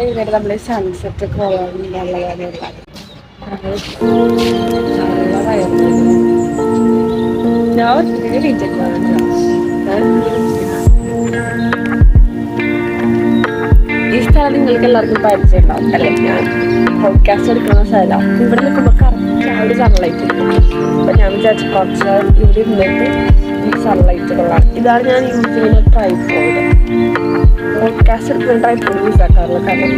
വൈകുന്നേരം നമ്മൾ സൺസെറ്റ് ഒക്കെ നല്ലതാണ്. നല്ല വയറുണ്ട്. ഞാൻ ഒത്തിരി വീട്ടിൽ ഈ സ്ഥലം നിങ്ങൾക്ക് എല്ലാവർക്കും പരിചയമുണ്ടാവും അല്ലെ? ഞാൻ പോഡ്കാസ്റ്റ് എടുക്കുന്ന സ്ഥലം ഇവിടെ നിൽക്കുമ്പോൾ കറക്റ്റ് ആ ഒരു സൺലൈറ്റ് ഉണ്ട്. അപ്പൊ ഞാൻ വിചാരിച്ചു കുറച്ച് ഇവിടെ ഇരുന്നിട്ട് സൺലൈറ്റ് കൊള്ളാം. ഇതാണ് ഞാൻ യൂസ് ചെയ്യുന്ന ട്രൈപോഡ്. പോഡ്കാസ്റ്റ് എടുക്കുന്ന ട്രൈപോഡ് യൂസ് ആക്കാറില്ല, കാരണം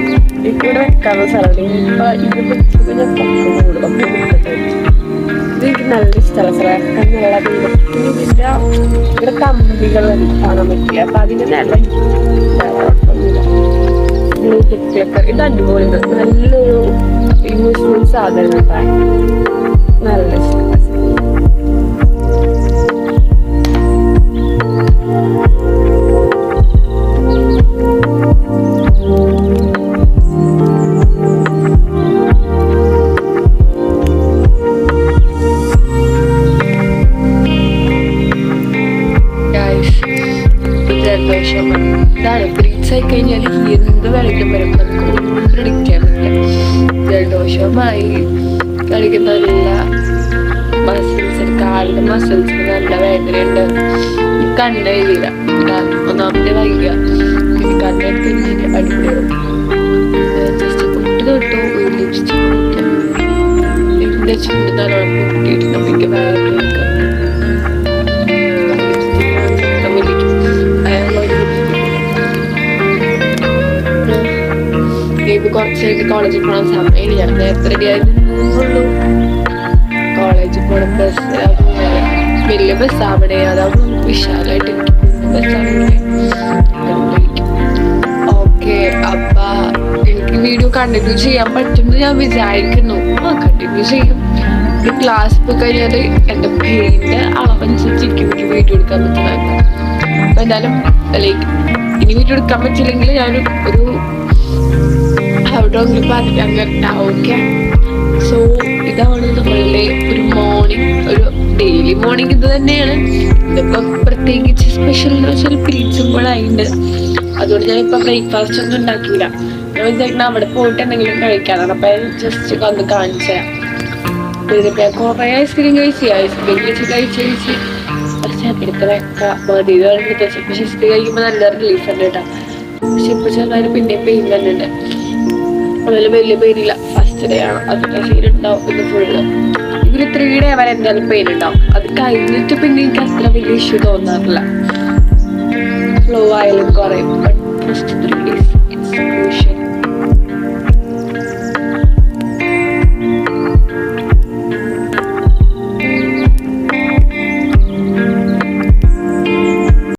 ഇവിടെ വെക്കാനുള്ള സ്ഥലമുണ്ട്. ഇപ്പൊ ഇത് വെച്ചപ്പോൾ ഞാൻ പൊക്കം കൂടും. ഇത് എനിക്ക് നല്ല ഇഷ്ടമുള്ള സ്ഥലം. നല്ല ഇവിടെ കമ്പികൾ കാണാൻ പറ്റില്ല. അപ്പൊ അതിന് നല്ല ഇത് അടിപൊളിയാണ്. നല്ലൊരു യൂസ്ഫുൾ സാധനമാണ്. നല്ല ഇഷ്ടം. ഇതാണ് ബ്രീച്ച് ആയി കഴിഞ്ഞാൽ എന്ത് വേണമെങ്കിലും വരും. നമുക്ക് പ്രിഡിക്റ്റ് ചെയ്യാൻ പറ്റില്ല. ജലദോഷമായി കളിക്കുന്ന നല്ല മസിൽസ്, കാലിന്റെ മസിൽസിന് നല്ല വേദനയുണ്ട്. ഈ കണ്ണെഴുതിയില്ല, ഒന്നാമത്തെ വൈകുക. പിന്നെ കണ്ണെടുത്ത് കഴിഞ്ഞാൽ അടിപൊളിയാവും. ജസ്റ്റ് പൊട്ട് തൊട്ടു ഒരു ലിപ്സ്റ്റിക് എന്റെ ചുണ്ട് നല്ലോണം പൊട്ടിയിട്ട് നമുക്ക് വേദന കുറച്ചായിട്ട് കോളേജിൽ പോകണ സമയം ഞാൻ നേരത്തെ റെഡിയായിരുന്നുള്ളൂ. കോളേജിൽ പോണ ബസ് വലിയ ബസ് അവിടെ, അതാവുമ്പോൾ നമുക്ക് വിശാലമായിട്ട് ബസ്സാണെങ്കിൽ. ഓക്കെ, അപ്പൊ എനിക്ക് വീഡിയോ കണ്ടിന്യൂ ചെയ്യാൻ പറ്റുമെന്ന് ഞാൻ വിചാരിക്കുന്നു. കണ്ടിന്യൂ ചെയ്യും. ഈ ക്ലാസ് പോയി കഴിഞ്ഞാൽ എൻ്റെ പെയിൻ്റെ അളവനുസരിച്ച് എനിക്ക് വീഡിയോ എടുക്കാൻ പറ്റുന്നതാണ്. അപ്പൊ എന്തായാലും ലൈക്ക് ഇനി വീഡിയോ എടുക്കാൻ പറ്റില്ലെങ്കിൽ ഞാനൊരു അവിടെ പറഞ്ഞിട്ട് അങ്ങനെ. ഓക്കെ, സോ ഇതാണ് നമ്മളുടെ ഒരു മോർണിംഗ്, ഒരു ഡെയിലി മോർണിംഗ് ഇത് തന്നെയാണ്. ഇതിപ്പം പ്രത്യേകിച്ച് സ്പെഷ്യൽ എന്ന് വെച്ചാൽ പിരിച്ചുമ്പോഴായിട്ടുണ്ട്. അതുകൊണ്ട് ഞാനിപ്പോ ബ്രേക്ക്ഫാസ്റ്റ് ഒന്നും ഉണ്ടാക്കിയില്ല. ഞാൻ വിചാരിക്കണം അവിടെ പോയിട്ട് എന്തെങ്കിലും കഴിക്കാനാണ്. അപ്പൊ ജസ്റ്റ് ഒന്ന് കാണിച്ചു തരാം. ഇതിപ്പോ കുറെ ഐസ്ക്രീം കഴിച്ച് പക്ഷെ എടുത്ത് വെക്കാം മതി. പക്ഷെ ഐസ്ക്രീം കഴിക്കുമ്പോൾ നല്ല റിലീഫ് ഉണ്ട് കേട്ടോ. പക്ഷെ ഇപ്പൊ ചെന്നാലും പിന്നെ പെയിൻ തന്നെ. അതിൽ വലിയ പെയിനില്ല. ഫസ്റ്റ് ഡേ ആണ്, അതിന്റെ ഫീൽ ഉണ്ടാവും. ഇത് ഫുള്ള് ഇവര് 3 ഡേ വരെ എന്തായാലും പെയിൻ ഉണ്ടാവും. അത് കഴിഞ്ഞിട്ട് പിന്നെ എനിക്ക് അത്ര വലിയ ഇഷ്യൂ തോന്നാറില്ല. ഫ്ലോ ആയാലും കുറയും.